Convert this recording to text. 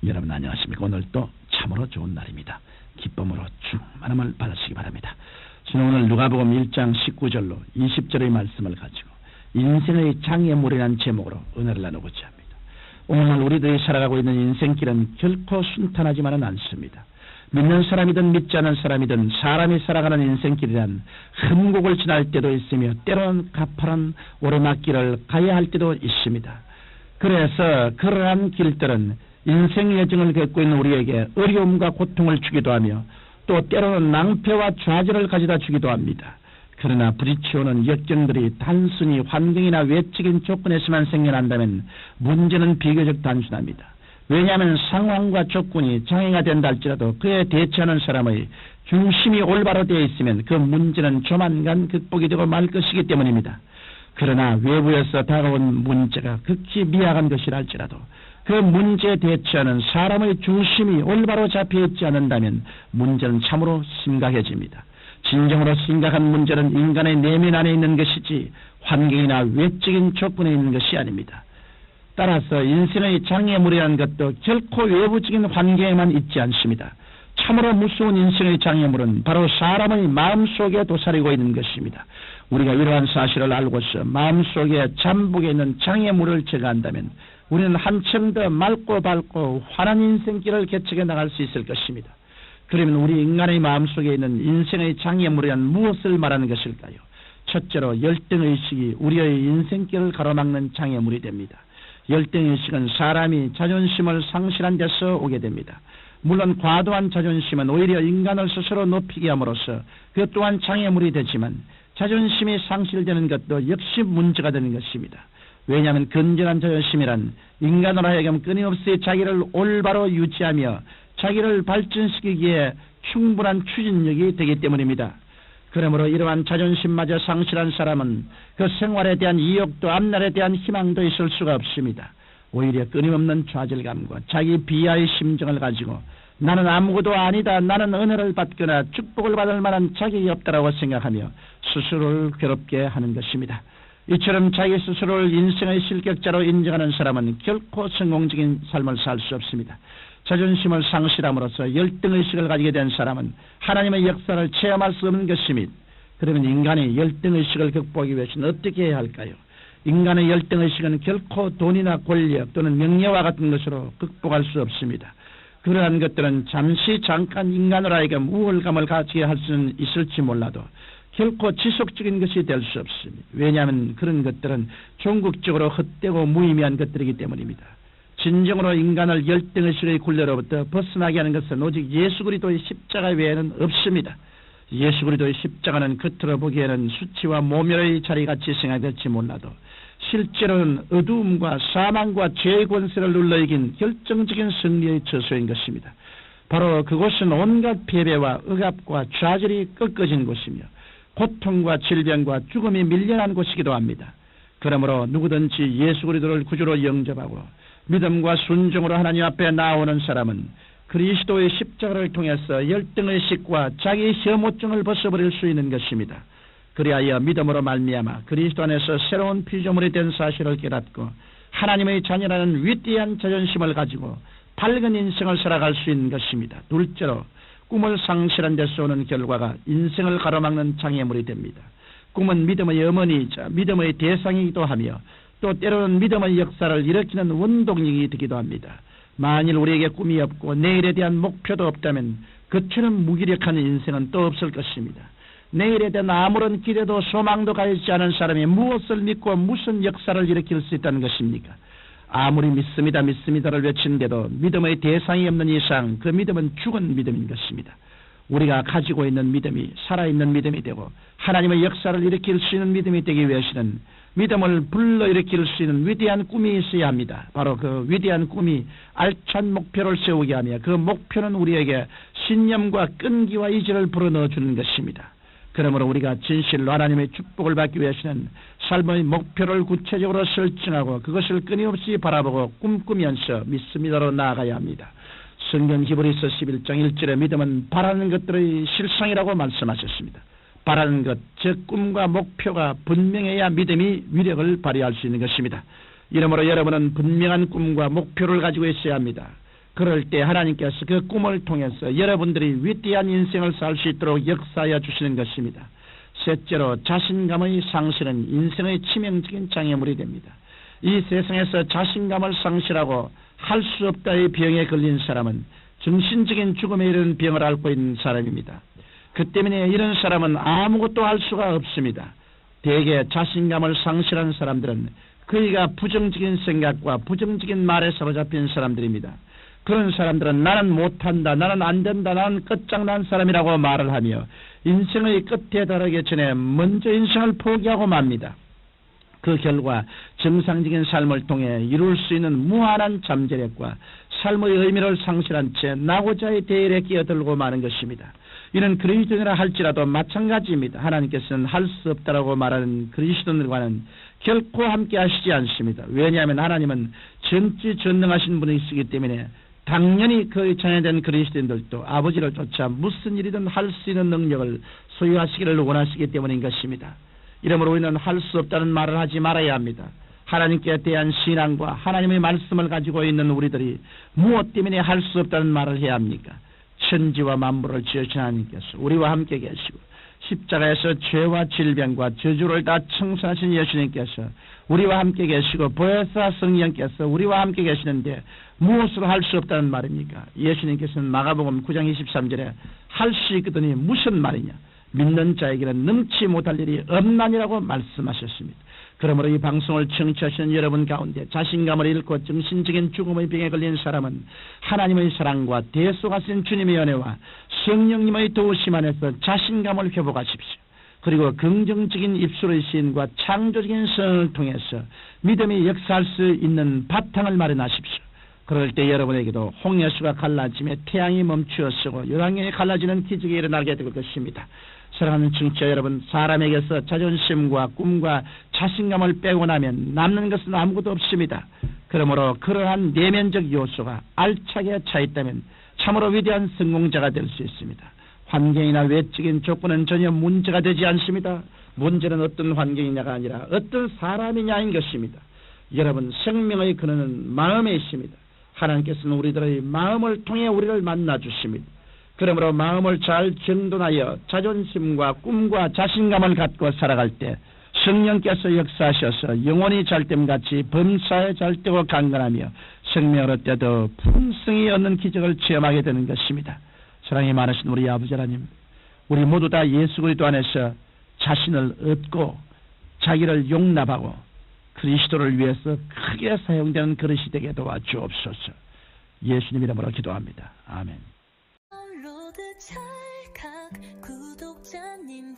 여러분 안녕하십니까? 오늘 또 참으로 좋은 날입니다. 기쁨으로 충만함을 받으시기 바랍니다. 저는 오늘 누가복음 1장 19절로 20절의 말씀을 가지고 인생의 장애물이라는 제목으로 은혜를 나누고자 합니다. 오늘 우리들이 살아가고 있는 인생길은 결코 순탄하지만은 않습니다. 믿는 사람이든 믿지 않은 사람이든 사람이 살아가는 인생길이란 흠곡을 지날 때도 있으며 때로는 가파른 오르막길을 가야 할 때도 있습니다. 그래서 그러한 길들은 인생 여정을 겪고 있는 우리에게 어려움과 고통을 주기도 하며 또 때로는 낭패와 좌절을 가져다 주기도 합니다. 그러나 부딪혀오는 역경들이 단순히 환경이나 외적인 조건에서만 생겨난다면 문제는 비교적 단순합니다. 왜냐하면 상황과 조건이 장애가 된다 할지라도 그에 대처하는 사람의 중심이 올바로 되어 있으면 그 문제는 조만간 극복이 되고 말 것이기 때문입니다. 그러나 외부에서 다가온 문제가 극히 미약한 것이라 할지라도 그 문제에 대처하는 사람의 중심이 올바로 잡혀있지 않는다면 문제는 참으로 심각해집니다. 진정으로 심각한 문제는 인간의 내면 안에 있는 것이지 환경이나 외적인 조건에 있는 것이 아닙니다. 따라서 인생의 장애물이라는 것도 결코 외부적인 환경에만 있지 않습니다. 참으로 무서운 인생의 장애물은 바로 사람의 마음속에 도사리고 있는 것입니다. 우리가 이러한 사실을 알고서 마음속에 잠복해 있는 장애물을 제거한다면 우리는 한층 더 맑고 밝고 환한 인생길을 개척해 나갈 수 있을 것입니다. 그러면 우리 인간의 마음속에 있는 인생의 장애물이란 무엇을 말하는 것일까요? 첫째로 열등의식이 우리의 인생길을 가로막는 장애물이 됩니다. 열등의식은 사람이 자존심을 상실한 데서 오게 됩니다. 물론 과도한 자존심은 오히려 인간을 스스로 높이게 함으로써 그 또한 장애물이 되지만 자존심이 상실되는 것도 역시 문제가 되는 것입니다. 왜냐하면 건전한 자존심이란 인간으로 하여금 끊임없이 자기를 올바로 유지하며 자기를 발전시키기에 충분한 추진력이 되기 때문입니다. 그러므로 이러한 자존심마저 상실한 사람은 그 생활에 대한 이욕도 앞날에 대한 희망도 있을 수가 없습니다. 오히려 끊임없는 좌절감과 자기 비하의 심정을 가지고 나는 아무것도 아니다, 나는 은혜를 받거나 축복을 받을 만한 자격이 없다라고 생각하며 스스로를 괴롭게 하는 것입니다. 이처럼 자기 스스로를 인생의 실격자로 인정하는 사람은 결코 성공적인 삶을 살 수 없습니다. 자존심을 상실함으로써 열등의식을 가지게 된 사람은 하나님의 역사를 체험할 수 없는 것입니다. 그러면 인간이 열등의식을 극복하기 위해서는 어떻게 해야 할까요? 인간의 열등의식은 결코 돈이나 권력 또는 명예와 같은 것으로 극복할 수 없습니다. 그러한 것들은 잠깐 인간으로 하여금 우월감을 가지게 할 수는 있을지 몰라도 결코 지속적인 것이 될 수 없습니다. 왜냐하면 그런 것들은 종국적으로 헛되고 무의미한 것들이기 때문입니다. 진정으로 인간을 열등의식의 굴레로부터 벗어나게 하는 것은 오직 예수 그리스도의 십자가 외에는 없습니다. 예수 그리스도의 십자가는 겉으로 보기에는 수치와 모멸의 자리같이 생각될지 몰라도 실제로는 어두움과 사망과 죄의 권세를 눌러이긴 결정적인 승리의 처소인 것입니다. 바로 그곳은 온갖 패배와 억압과 좌절이 꺾어진 곳이며 고통과 질병과 죽음이 밀려난 곳이기도 합니다. 그러므로 누구든지 예수 그리스도를 구주로 영접하고 믿음과 순종으로 하나님 앞에 나오는 사람은 그리스도의 십자가를 통해서 열등의식과 자기 혐오증을 벗어버릴 수 있는 것입니다. 그리하여 믿음으로 말미암아 그리스도 안에서 새로운 피조물이 된 사실을 깨닫고 하나님의 자녀라는 위대한 자존심을 가지고 밝은 인생을 살아갈 수 있는 것입니다. 둘째로 꿈을 상실한 데서 오는 결과가 인생을 가로막는 장애물이 됩니다. 꿈은 믿음의 어머니이자 믿음의 대상이기도 하며 또 때로는 믿음의 역사를 일으키는 원동력이 되기도 합니다. 만일 우리에게 꿈이 없고 내일에 대한 목표도 없다면 그처럼 무기력한 인생은 또 없을 것입니다. 내일에 대한 아무런 기대도 소망도 가지지 않은 사람이 무엇을 믿고 무슨 역사를 일으킬 수 있다는 것입니까? 아무리 믿습니다를 외치는데도 믿음의 대상이 없는 이상 그 믿음은 죽은 믿음인 것입니다. 우리가 가지고 있는 믿음이 살아있는 믿음이 되고 하나님의 역사를 일으킬 수 있는 믿음이 되기 위해서는 믿음을 불러일으킬 수 있는 위대한 꿈이 있어야 합니다. 바로 그 위대한 꿈이 알찬 목표를 세우게 하며 그 목표는 우리에게 신념과 끈기와 의지를 불어넣어 주는 것입니다. 그러므로 우리가 진실로 하나님의 축복을 받기 위해서는 삶의 목표를 구체적으로 설정하고 그것을 끊임없이 바라보고 꿈꾸면서 믿습니다로 나아가야 합니다. 성경 히브리서 11장 1절에 믿음은 바라는 것들의 실상이라고 말씀하셨습니다. 바라는 것, 즉 꿈과 목표가 분명해야 믿음이 위력을 발휘할 수 있는 것입니다. 이러므로 여러분은 분명한 꿈과 목표를 가지고 있어야 합니다. 그럴 때 하나님께서 그 꿈을 통해서 여러분들이 위대한 인생을 살 수 있도록 역사하여 주시는 것입니다. 셋째로, 자신감의 상실은 인생의 치명적인 장애물이 됩니다. 이 세상에서 자신감을 상실하고 할 수 없다의 병에 걸린 사람은 정신적인 죽음에 이르는 병을 앓고 있는 사람입니다. 그 때문에 이런 사람은 아무것도 할 수가 없습니다. 대개 자신감을 상실한 사람들은 그이가 부정적인 생각과 부정적인 말에 사로잡힌 사람들입니다. 그런 사람들은 나는 못한다, 나는 안된다, 나는 끝장난 사람이라고 말을 하며 인생의 끝에 달하기 전에 먼저 인생을 포기하고 맙니다. 그 결과 정상적인 삶을 통해 이룰 수 있는 무한한 잠재력과 삶의 의미를 상실한 채 나고자의 대열에 끼어들고 마는 것입니다. 이는 그리스도인이라 할지라도 마찬가지입니다. 하나님께서는 할 수 없다라고 말하는 그리스도인들과는 결코 함께 하시지 않습니다. 왜냐하면 하나님은 전지전능하신 분이시기 때문에 당연히 그 자녀된 그리스도인들도 아버지를 쫓아 무슨 일이든 할 수 있는 능력을 소유하시기를 원하시기 때문인 것입니다. 이러므로 우리는 할 수 없다는 말을 하지 말아야 합니다. 하나님께 대한 신앙과 하나님의 말씀을 가지고 있는 우리들이 무엇 때문에 할 수 없다는 말을 해야 합니까? 천지와 만물을 지으신 하나님께서 우리와 함께 계시고 십자가에서 죄와 질병과 저주를 다 청산하신 예수님께서 우리와 함께 계시고 보혜사 성령께서 우리와 함께 계시는데 무엇으로 할 수 없다는 말입니까? 예수님께서는 마가복음 9장 23절에 할 수 있거든이 무슨 말이냐? 믿는 자에게는 능치 못할 일이 없나니라고 말씀하셨습니다. 그러므로 이 방송을 청취하시는 여러분 가운데 자신감을 잃고 정신적인 죽음의 병에 걸린 사람은 하나님의 사랑과 대속하신 주님의 은혜와 성령님의 도우심 안에서 자신감을 회복하십시오. 그리고 긍정적인 입술의 시인과 창조적인 선을 통해서 믿음이 역사할 수 있는 바탕을 마련하십시오. 그럴 때 여러분에게도 홍해수가 갈라지며 태양이 멈추어 서고 열왕경이 갈라지는 기적이 일어나게 될 것입니다. 사랑하는 청취자 여러분, 사람에게서 자존심과 꿈과 자신감을 빼고 나면 남는 것은 아무것도 없습니다. 그러므로 그러한 내면적 요소가 알차게 차 있다면 참으로 위대한 성공자가 될 수 있습니다. 환경이나 외적인 조건은 전혀 문제가 되지 않습니다. 문제는 어떤 환경이냐가 아니라 어떤 사람이냐인 것입니다. 여러분, 생명의 근원은 마음에 있습니다. 하나님께서는 우리들의 마음을 통해 우리를 만나 주십니다. 그러므로 마음을 잘 정돈하여 자존심과 꿈과 자신감을 갖고 살아갈 때 성령께서 역사하셔서 영혼이 잘됨같이 범사에 잘되고 강건하며 생명을 얻되 더 풍성히 얻는 기적을 체험하게 되는 것입니다. 사랑이 많으신 우리 아버지 하나님, 우리 모두 다 예수 그리스도 안에서 자신을 얻고 자기를 용납하고 그리스도를 위해서 크게 사용되는 그릇이 되게 도와주옵소서. 예수님 이름으로 기도합니다. 아멘. 찰칵 구독자님